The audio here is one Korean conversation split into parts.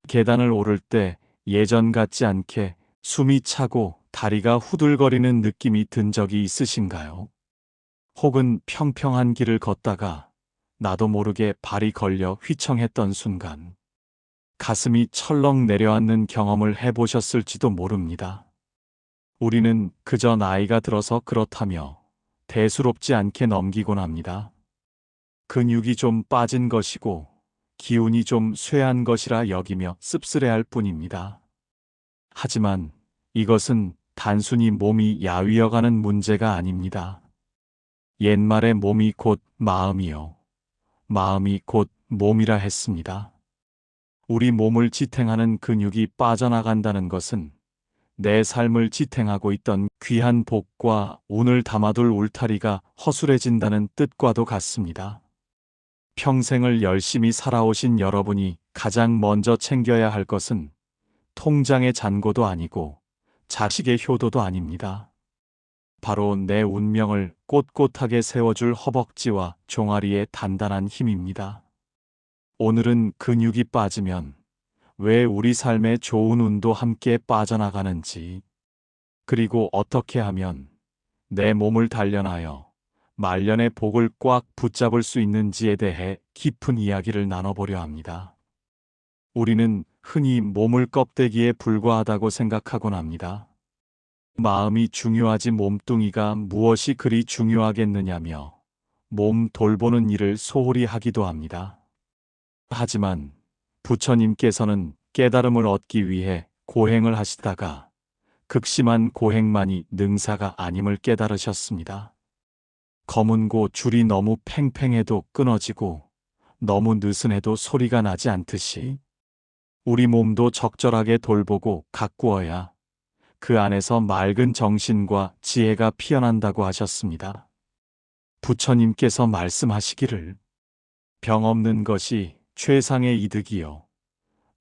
계단을 오를 때 예전 같지 않게 숨이 차고 다리가 후들거리는 느낌이 든 적이 있으신가요? 혹은 평평한 길을 걷다가 나도 모르게 발이 걸려 휘청했던 순간, 가슴이 철렁 내려앉는 경험을 해보셨을지도 모릅니다. 우리는 그저 나이가 들어서 그렇다며 대수롭지 않게 넘기곤 합니다. 근육이 좀 빠진 것이고 기운이 좀 쇠한 것이라 여기며 씁쓸해할 뿐입니다. 하지만 이것은 단순히 몸이 야위어가는 문제가 아닙니다. 옛말에 몸이 곧 마음이요, 마음이 곧 몸이라 했습니다. 우리 몸을 지탱하는 근육이 빠져나간다는 것은 내 삶을 지탱하고 있던 귀한 복과 운을 담아둘 울타리가 허술해진다는 뜻과도 같습니다. 평생을 열심히 살아오신 여러분이 가장 먼저 챙겨야 할 것은 통장의 잔고도 아니고 자식의 효도도 아닙니다. 바로 내 운명을 꼿꼿하게 세워줄 허벅지와 종아리의 단단한 힘입니다. 오늘은 근육이 빠지면 왜 우리 삶의 좋은 운도 함께 빠져나가는지, 그리고 어떻게 하면 내 몸을 단련하여 말년의 복을 꽉 붙잡을 수 있는지에 대해 깊은 이야기를 나눠보려 합니다. 우리는 흔히 몸을 껍데기에 불과하다고 생각하곤 합니다. 마음이 중요하지 몸뚱이가 무엇이 그리 중요하겠느냐며 몸 돌보는 일을 소홀히 하기도 합니다. 하지만 부처님께서는 깨달음을 얻기 위해 고행을 하시다가 극심한 고행만이 능사가 아님을 깨달으셨습니다. 검은고 줄이 너무 팽팽해도 끊어지고 너무 느슨해도 소리가 나지 않듯이 우리 몸도 적절하게 돌보고 가꾸어야 그 안에서 맑은 정신과 지혜가 피어난다고 하셨습니다. 부처님께서 말씀하시기를 병 없는 것이 최상의 이득이요,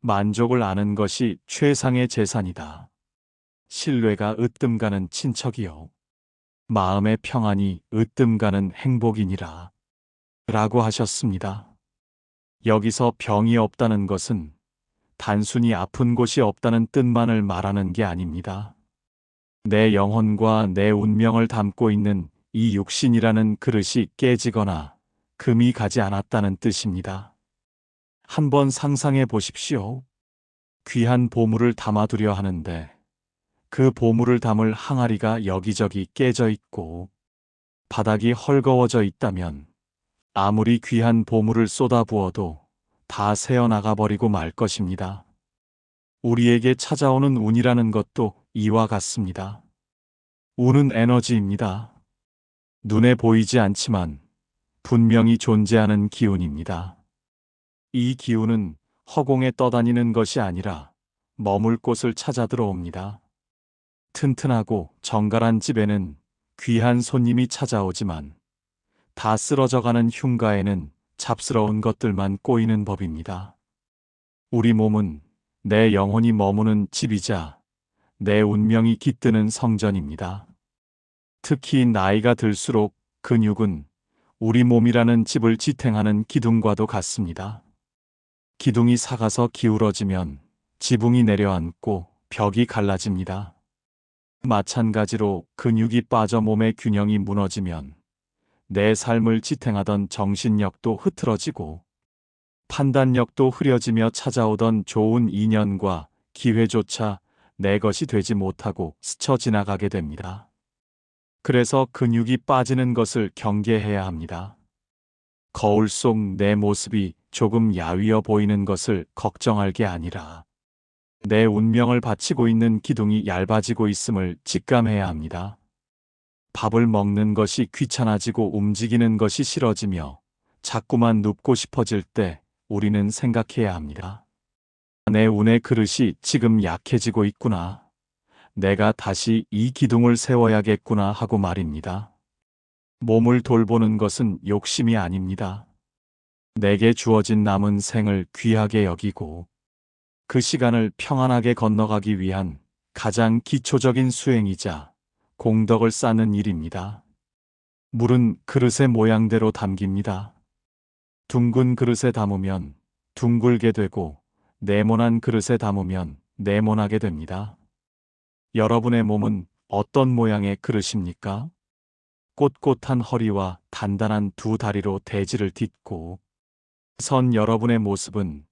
만족을 아는 것이 최상의 재산이다. 신뢰가 으뜸 가는 친척이요, 마음의 평안이 으뜸 가는 행복이니라 라고 하셨습니다. 여기서 병이 없다는 것은 단순히 아픈 곳이 없다는 뜻만을 말하는 게 아닙니다. 내 영혼과 내 운명을 담고 있는 이 육신이라는 그릇이 깨지거나 금이 가지 않았다는 뜻입니다. 한번 상상해 보십시오. 귀한 보물을 담아두려 하는데 그 보물을 담을 항아리가 여기저기 깨져 있고 바닥이 헐거워져 있다면 아무리 귀한 보물을 쏟아부어도 다 새어나가 버리고 말 것입니다. 우리에게 찾아오는 운이라는 것도 이와 같습니다. 운은 에너지입니다. 눈에 보이지 않지만 분명히 존재하는 기운입니다. 이 기운은 허공에 떠다니는 것이 아니라 머물 곳을 찾아 들어옵니다. 튼튼하고 정갈한 집에는 귀한 손님이 찾아오지만 다 쓰러져가는 흉가에는 잡스러운 것들만 꼬이는 법입니다. 우리 몸은 내 영혼이 머무는 집이자 내 운명이 깃드는 성전입니다. 특히 나이가 들수록 근육은 우리 몸이라는 집을 지탱하는 기둥과도 같습니다. 기둥이 삭아서 기울어지면 지붕이 내려앉고 벽이 갈라집니다. 마찬가지로 근육이 빠져 몸의 균형이 무너지면 내 삶을 지탱하던 정신력도 흐트러지고 판단력도 흐려지며 찾아오던 좋은 인연과 기회조차 내 것이 되지 못하고 스쳐 지나가게 됩니다. 그래서 근육이 빠지는 것을 경계해야 합니다. 거울 속 내 모습이 조금 야위어 보이는 것을 걱정할 게 아니라 내 운명을 바치고 있는 기둥이 얇아지고 있음을 직감해야 합니다. 밥을 먹는 것이 귀찮아지고 움직이는 것이 싫어지며 자꾸만 눕고 싶어질 때 우리는 생각해야 합니다. 내 운의 그릇이 지금 약해지고 있구나. 내가 다시 이 기둥을 세워야겠구나 하고 말입니다. 몸을 돌보는 것은 욕심이 아닙니다. 내게 주어진 남은 생을 귀하게 여기고 그 시간을 평안하게 건너가기 위한 가장 기초적인 수행이자 공덕을 쌓는 일입니다. 물은 그릇의 모양대로 담깁니다. 둥근 그릇에 담으면 둥글게 되고 네모난 그릇에 담으면 네모나게 됩니다. 여러분의 몸은 어떤 모양의 그릇입니까? 꼿꼿한 허리와 단단한 두 다리로 대지를 딛고 선 여러분의 모습은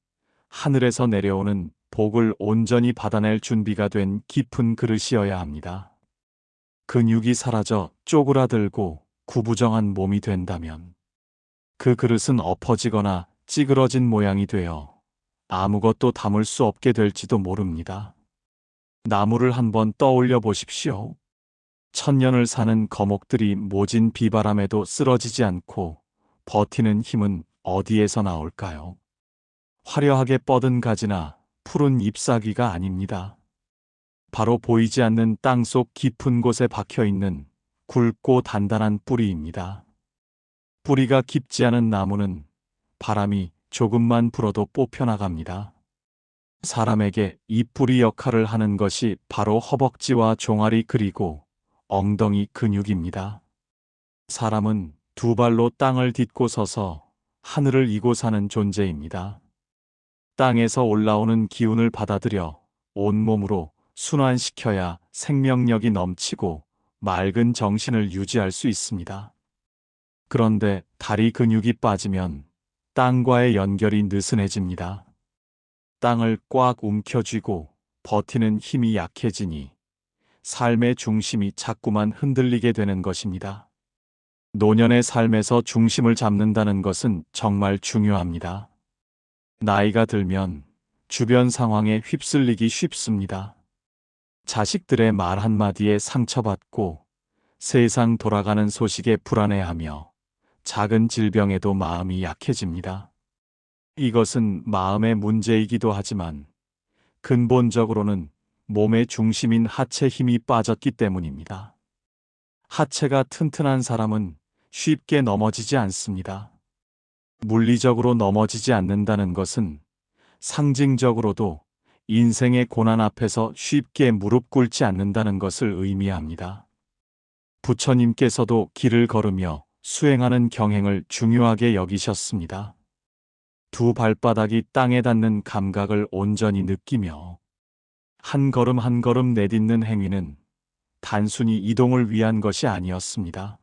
하늘에서 내려오는 복을 온전히 받아낼 준비가 된 깊은 그릇이어야 합니다. 근육이 사라져 쪼그라들고 구부정한 몸이 된다면 그 그릇은 엎어지거나 찌그러진 모양이 되어 아무것도 담을 수 없게 될지도 모릅니다. 나무를 한번 떠올려 보십시오. 천년을 사는 거목들이 모진 비바람에도 쓰러지지 않고 버티는 힘은 어디에서 나올까요? 화려하게 뻗은 가지나 푸른 잎사귀가 아닙니다. 바로 보이지 않는 땅속 깊은 곳에 박혀 있는 굵고 단단한 뿌리입니다. 뿌리가 깊지 않은 나무는 바람이 조금만 불어도 뽑혀나갑니다. 사람에게 이 뿌리 역할을 하는 것이 바로 허벅지와 종아리 그리고 엉덩이 근육입니다. 사람은 두 발로 땅을 딛고 서서 하늘을 이고 사는 존재입니다. 땅에서 올라오는 기운을 받아들여 온몸으로 순환시켜야 생명력이 넘치고 맑은 정신을 유지할 수 있습니다. 그런데 다리 근육이 빠지면 땅과의 연결이 느슨해집니다. 땅을 꽉 움켜쥐고 버티는 힘이 약해지니 삶의 중심이 자꾸만 흔들리게 되는 것입니다. 노년의 삶에서 중심을 잡는다는 것은 정말 중요합니다. 나이가 들면 주변 상황에 휩쓸리기 쉽습니다. 자식들의 말 한마디에 상처받고 세상 돌아가는 소식에 불안해하며 작은 질병에도 마음이 약해집니다. 이것은 마음의 문제이기도 하지만 근본적으로는 몸의 중심인 하체 힘이 빠졌기 때문입니다. 하체가 튼튼한 사람은 쉽게 넘어지지 않습니다. 물리적으로 넘어지지 않는다는 것은 상징적으로도 인생의 고난 앞에서 쉽게 무릎 꿇지 않는다는 것을 의미합니다. 부처님께서도 길을 걸으며 수행하는 경행을 중요하게 여기셨습니다. 두 발바닥이 땅에 닿는 감각을 온전히 느끼며 한 걸음 한 걸음 내딛는 행위는 단순히 이동을 위한 것이 아니었습니다.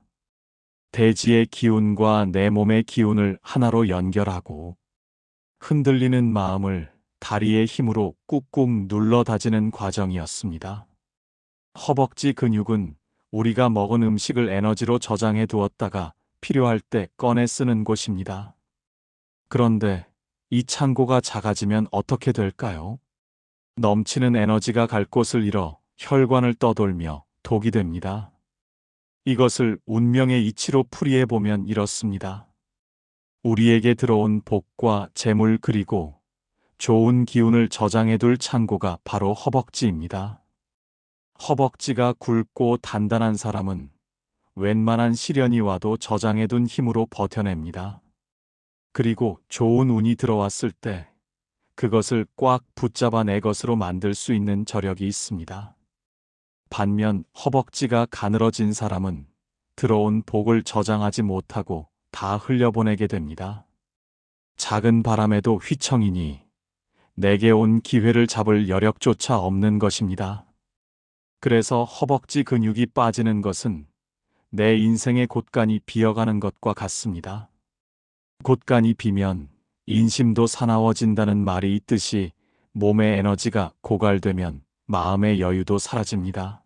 대지의 기운과 내 몸의 기운을 하나로 연결하고 흔들리는 마음을 다리의 힘으로 꾹꾹 눌러 다지는 과정이었습니다. 허벅지 근육은 우리가 먹은 음식을 에너지로 저장해 두었다가 필요할 때 꺼내 쓰는 곳입니다. 그런데 이 창고가 작아지면 어떻게 될까요? 넘치는 에너지가 갈 곳을 잃어 혈관을 떠돌며 독이 됩니다. 이것을 운명의 이치로 풀이해 보면 이렇습니다. 우리에게 들어온 복과 재물 그리고 좋은 기운을 저장해 둘 창고가 바로 허벅지입니다. 허벅지가 굵고 단단한 사람은 웬만한 시련이 와도 저장해 둔 힘으로 버텨냅니다. 그리고 좋은 운이 들어왔을 때 그것을 꽉 붙잡아 내 것으로 만들 수 있는 저력이 있습니다. 반면 허벅지가 가늘어진 사람은 들어온 복을 저장하지 못하고 다 흘려보내게 됩니다. 작은 바람에도 휘청이니 내게 온 기회를 잡을 여력조차 없는 것입니다. 그래서 허벅지 근육이 빠지는 것은 내 인생의 곳간이 비어가는 것과 같습니다. 곳간이 비면 인심도 사나워진다는 말이 있듯이 몸의 에너지가 고갈되면 마음의 여유도 사라집니다.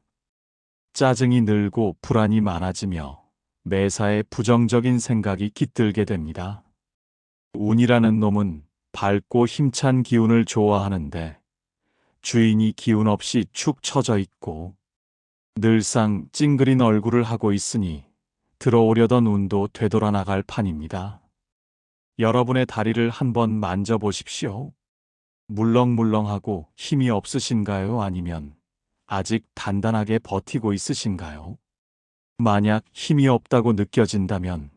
짜증이 늘고 불안이 많아지며 매사에 부정적인 생각이 깃들게 됩니다. 운이라는 놈은 밝고 힘찬 기운을 좋아하는데 주인이 기운 없이 축 처져 있고 늘상 찡그린 얼굴을 하고 있으니 들어오려던 운도 되돌아 나갈 판입니다. 여러분의 다리를 한번 만져보십시오. 물렁물렁하고 힘이 없으신가요? 아니면 아직 단단하게 버티고 있으신가요? 만약 힘이 없다고 느껴진다면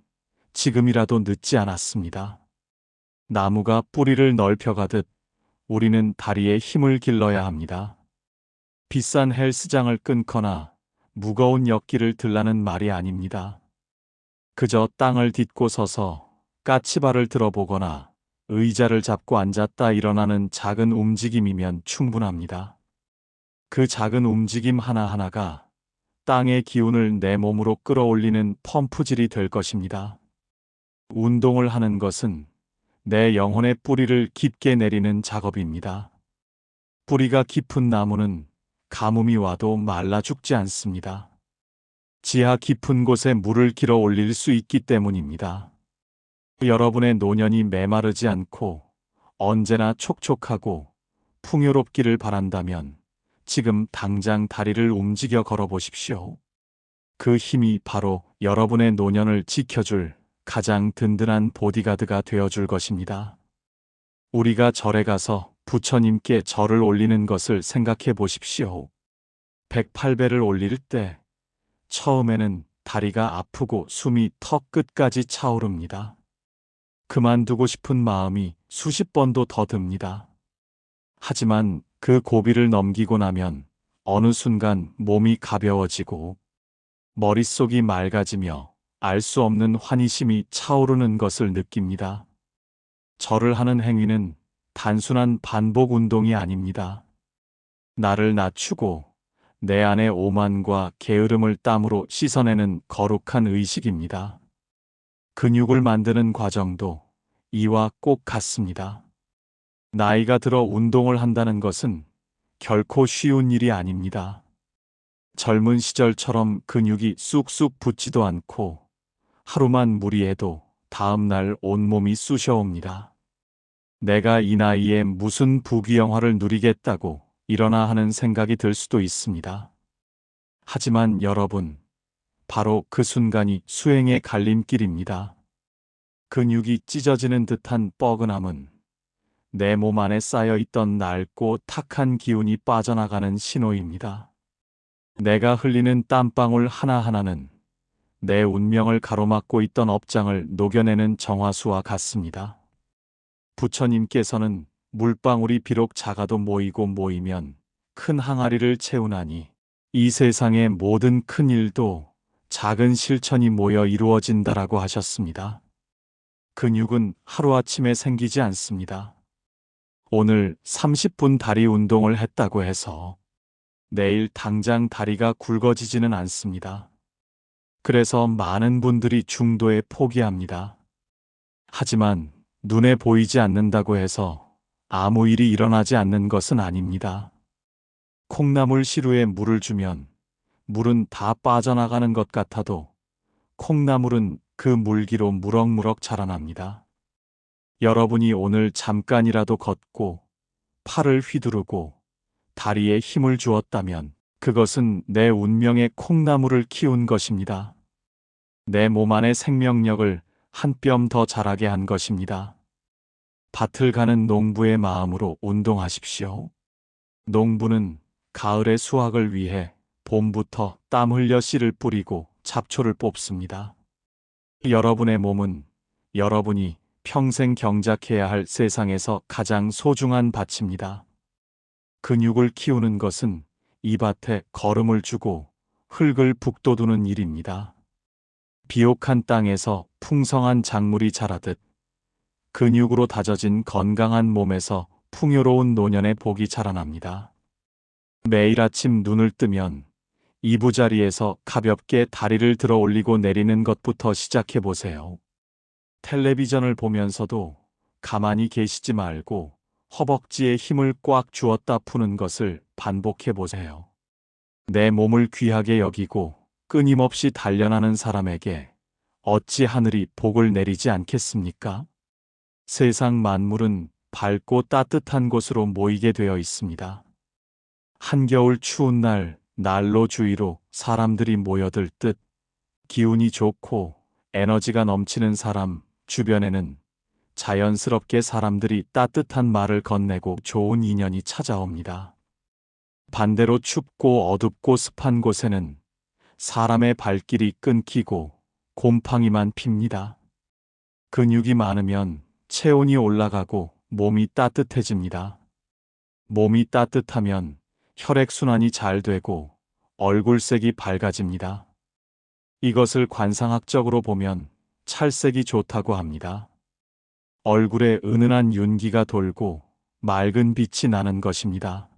지금이라도 늦지 않았습니다. 나무가 뿌리를 넓혀가듯 우리는 다리에 힘을 길러야 합니다. 비싼 헬스장을 끊거나 무거운 역기를 들라는 말이 아닙니다. 그저 땅을 딛고 서서 까치발을 들어보거나 의자를 잡고 앉았다 일어나는 작은 움직임이면 충분합니다. 그 작은 움직임 하나하나가 땅의 기운을 내 몸으로 끌어올리는 펌프질이 될 것입니다. 운동을 하는 것은 내 영혼의 뿌리를 깊게 내리는 작업입니다. 뿌리가 깊은 나무는 가뭄이 와도 말라 죽지 않습니다. 지하 깊은 곳에 물을 길어 올릴 수 있기 때문입니다. 여러분의 노년이 메마르지 않고 언제나 촉촉하고 풍요롭기를 바란다면 지금 당장 다리를 움직여 걸어보십시오. 그 힘이 바로 여러분의 노년을 지켜줄 가장 든든한 보디가드가 되어줄 것입니다. 우리가 절에 가서 부처님께 절을 올리는 것을 생각해 보십시오. 108배를 올릴 때 처음에는 다리가 아프고 숨이 턱 끝까지 차오릅니다. 그만두고 싶은 마음이 수십 번도 더 듭니다. 하지만 그 고비를 넘기고 나면 어느 순간 몸이 가벼워지고 머릿속이 맑아지며 알 수 없는 환희심이 차오르는 것을 느낍니다. 절을 하는 행위는 단순한 반복 운동이 아닙니다. 나를 낮추고 내 안의 오만과 게으름을 땀으로 씻어내는 거룩한 의식입니다. 근육을 만드는 과정도 이와 꼭 같습니다. 나이가 들어 운동을 한다는 것은 결코 쉬운 일이 아닙니다. 젊은 시절처럼 근육이 쑥쑥 붙지도 않고 하루만 무리해도 다음날 온몸이 쑤셔옵니다. 내가 이 나이에 무슨 부귀영화를 누리겠다고 일어나 하는 생각이 들 수도 있습니다. 하지만 여러분, 바로 그 순간이 수행의 갈림길입니다. 근육이 찢어지는 듯한 뻐근함은 내 몸 안에 쌓여있던 낡고 탁한 기운이 빠져나가는 신호입니다. 내가 흘리는 땀방울 하나하나는 내 운명을 가로막고 있던 업장을 녹여내는 정화수와 같습니다. 부처님께서는 물방울이 비록 작아도 모이고 모이면 큰 항아리를 채우나니 이 세상의 모든 큰 일도 작은 실천이 모여 이루어진다라고 하셨습니다. 근육은 하루아침에 생기지 않습니다. 오늘 30분 다리 운동을 했다고 해서 내일 당장 다리가 굵어지지는 않습니다. 그래서 많은 분들이 중도에 포기합니다. 하지만 눈에 보이지 않는다고 해서 아무 일이 일어나지 않는 것은 아닙니다. 콩나물 시루에 물을 주면 물은 다 빠져나가는 것 같아도 콩나물은 그 물기로 무럭무럭 자라납니다. 여러분이 오늘 잠깐이라도 걷고 팔을 휘두르고 다리에 힘을 주었다면 그것은 내 운명의 콩나물을 키운 것입니다. 내 몸 안의 생명력을 한 뼘 더 자라게 한 것입니다. 밭을 가는 농부의 마음으로 운동하십시오. 농부는 가을의 수확을 위해 봄부터 땀 흘려 씨를 뿌리고 잡초를 뽑습니다. 여러분의 몸은 여러분이 평생 경작해야 할 세상에서 가장 소중한 밭입니다. 근육을 키우는 것은 이 밭에 거름을 주고 흙을 북돋우는 일입니다. 비옥한 땅에서 풍성한 작물이 자라듯 근육으로 다져진 건강한 몸에서 풍요로운 노년의 복이 자라납니다. 매일 아침 눈을 뜨면 이부자리에서 가볍게 다리를 들어 올리고 내리는 것부터 시작해 보세요. 텔레비전을 보면서도 가만히 계시지 말고 허벅지에 힘을 꽉 주었다 푸는 것을 반복해 보세요. 내 몸을 귀하게 여기고 끊임없이 단련하는 사람에게 어찌 하늘이 복을 내리지 않겠습니까? 세상 만물은 밝고 따뜻한 곳으로 모이게 되어 있습니다. 한겨울 추운 날 난로 주위로 사람들이 모여들 듯 기운이 좋고 에너지가 넘치는 사람 주변에는 자연스럽게 사람들이 따뜻한 말을 건네고 좋은 인연이 찾아옵니다. 반대로 춥고 어둡고 습한 곳에는 사람의 발길이 끊기고 곰팡이만 핍니다. 근육이 많으면 체온이 올라가고 몸이 따뜻해집니다. 몸이 따뜻하면 혈액순환이 잘 되고 얼굴색이 밝아집니다. 이것을 관상학적으로 보면 찰색이 좋다고 합니다. 얼굴에 은은한 윤기가 돌고 맑은 빛이 나는 것입니다.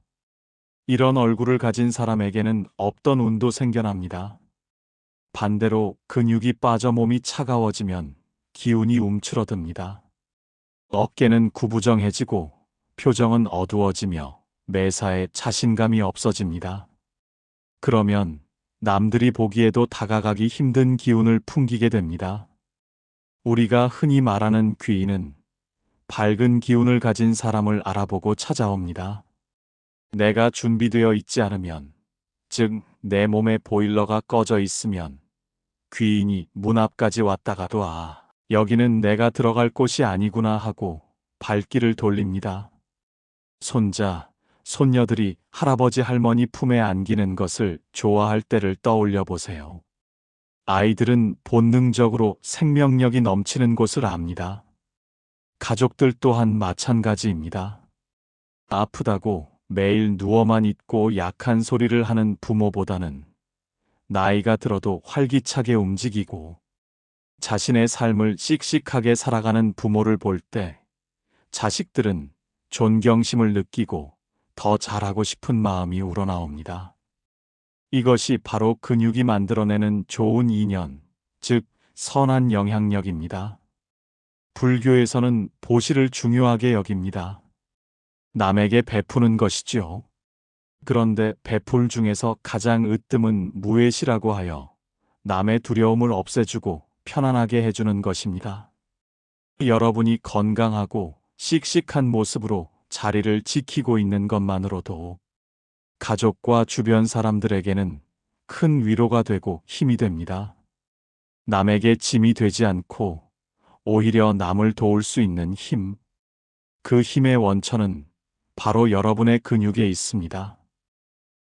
이런 얼굴을 가진 사람에게는 없던 운도 생겨납니다. 반대로 근육이 빠져 몸이 차가워지면 기운이 움츠러듭니다. 어깨는 구부정해지고 표정은 어두워지며 매사에 자신감이 없어집니다. 그러면 남들이 보기에도 다가가기 힘든 기운을 풍기게 됩니다. 우리가 흔히 말하는 귀인은 밝은 기운을 가진 사람을 알아보고 찾아옵니다. 내가 준비되어 있지 않으면, 즉 내 몸에 보일러가 꺼져 있으면 귀인이 문 앞까지 왔다가도 여기는 내가 들어갈 곳이 아니구나 하고 발길을 돌립니다. 손자, 손녀들이 할아버지 할머니 품에 안기는 것을 좋아할 때를 떠올려 보세요. 아이들은 본능적으로 생명력이 넘치는 곳을 압니다. 가족들 또한 마찬가지입니다. 아프다고 매일 누워만 있고 약한 소리를 하는 부모보다는 나이가 들어도 활기차게 움직이고 자신의 삶을 씩씩하게 살아가는 부모를 볼 때 자식들은 존경심을 느끼고 더 잘하고 싶은 마음이 우러나옵니다. 이것이 바로 근육이 만들어내는 좋은 인연, 즉 선한 영향력입니다. 불교에서는 보시를 중요하게 여깁니다. 남에게 베푸는 것이지요. 그런데 베풀 중에서 가장 으뜸은 무외시라고 하여 남의 두려움을 없애주고 편안하게 해주는 것입니다. 여러분이 건강하고 씩씩한 모습으로 자리를 지키고 있는 것만으로도 가족과 주변 사람들에게는 큰 위로가 되고 힘이 됩니다. 남에게 짐이 되지 않고 오히려 남을 도울 수 있는 힘, 그 힘의 원천은 바로 여러분의 근육에 있습니다.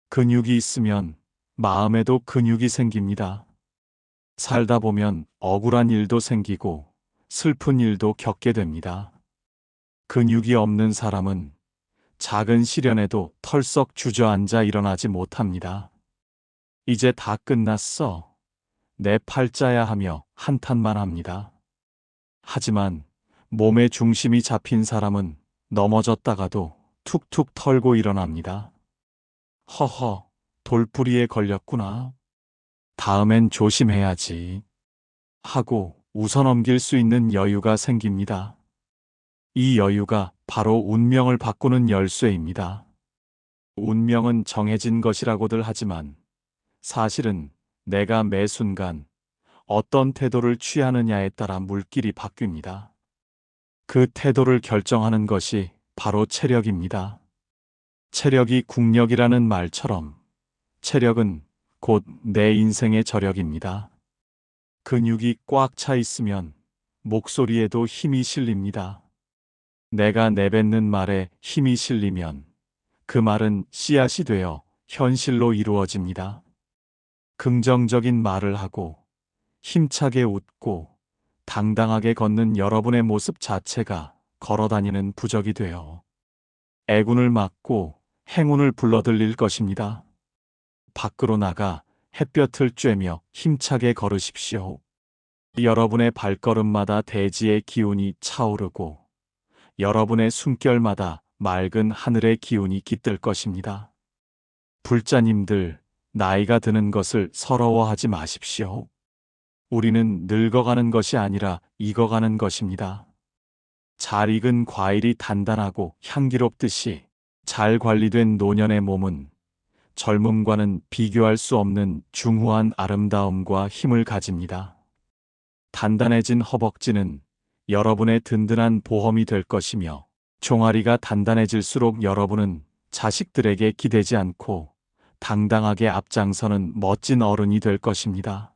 근육이 있으면 마음에도 근육이 생깁니다. 살다 보면 억울한 일도 생기고 슬픈 일도 겪게 됩니다. 근육이 없는 사람은 작은 시련에도 털썩 주저앉아 일어나지 못합니다. 이제 다 끝났어. 내 팔자야 하며 한탄만 합니다. 하지만 몸의 중심이 잡힌 사람은 넘어졌다가도 툭툭 털고 일어납니다. 허허, 돌부리에 걸렸구나. 다음엔 조심해야지. 하고 웃어넘길 수 있는 여유가 생깁니다. 이 여유가 바로 운명을 바꾸는 열쇠입니다. 운명은 정해진 것이라고들 하지만 사실은 내가 매 순간 어떤 태도를 취하느냐에 따라 물길이 바뀝니다. 그 태도를 결정하는 것이 바로 체력입니다. 체력이 국력이라는 말처럼 체력은 곧 내 인생의 저력입니다. 근육이 꽉 차 있으면 목소리에도 힘이 실립니다. 내가 내뱉는 말에 힘이 실리면 그 말은 씨앗이 되어 현실로 이루어집니다. 긍정적인 말을 하고 힘차게 웃고 당당하게 걷는 여러분의 모습 자체가 걸어다니는 부적이 되어 애군을 막고 행운을 불러들일 것입니다. 밖으로 나가 햇볕을 쬐며 힘차게 걸으십시오. 여러분의 발걸음마다 대지의 기운이 차오르고 여러분의 숨결마다 맑은 하늘의 기운이 깃들 것입니다. 불자님들, 나이가 드는 것을 서러워하지 마십시오. 우리는 늙어가는 것이 아니라 익어가는 것입니다. 잘 익은 과일이 단단하고 향기롭듯이 잘 관리된 노년의 몸은 젊음과는 비교할 수 없는 중후한 아름다움과 힘을 가집니다. 단단해진 허벅지는 여러분의 든든한 보험이 될 것이며 종아리가 단단해질수록 여러분은 자식들에게 기대지 않고 당당하게 앞장서는 멋진 어른이 될 것입니다.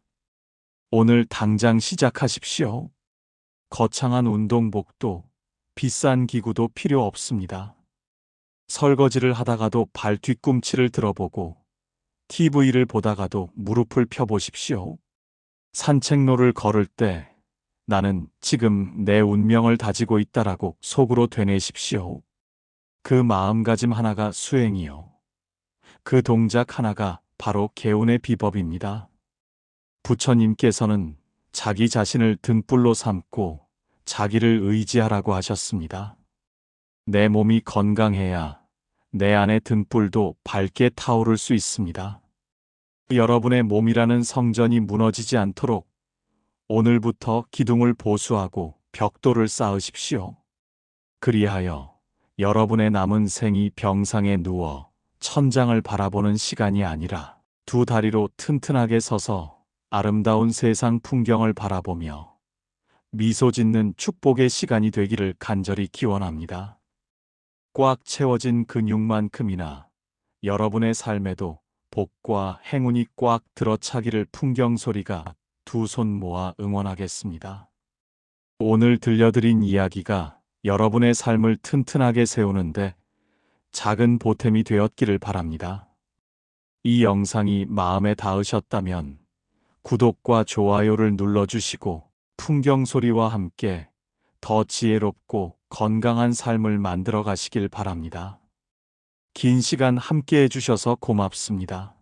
오늘 당장 시작하십시오. 거창한 운동복도 비싼 기구도 필요 없습니다. 설거지를 하다가도 발 뒤꿈치를 들어보고 TV를 보다가도 무릎을 펴보십시오. 산책로를 걸을 때 나는 지금 내 운명을 다지고 있다라고 속으로 되뇌십시오. 그 마음가짐 하나가 수행이요. 그 동작 하나가 바로 개운의 비법입니다. 부처님께서는 자기 자신을 등불로 삼고 자기를 의지하라고 하셨습니다. 내 몸이 건강해야 내 안의 등불도 밝게 타오를 수 있습니다. 여러분의 몸이라는 성전이 무너지지 않도록 오늘부터 기둥을 보수하고 벽돌을 쌓으십시오. 그리하여 여러분의 남은 생이 병상에 누워 천장을 바라보는 시간이 아니라 두 다리로 튼튼하게 서서 아름다운 세상 풍경을 바라보며 미소 짓는 축복의 시간이 되기를 간절히 기원합니다. 꽉 채워진 근육만큼이나 여러분의 삶에도 복과 행운이 꽉 들어차기를 풍경 소리가 두 손 모아 응원하겠습니다. 오늘 들려드린 이야기가 여러분의 삶을 튼튼하게 세우는데 작은 보탬이 되었기를 바랍니다. 이 영상이 마음에 닿으셨다면 구독과 좋아요를 눌러주시고 풍경 소리와 함께 더 지혜롭고 건강한 삶을 만들어 가시길 바랍니다. 긴 시간 함께 해주셔서 고맙습니다.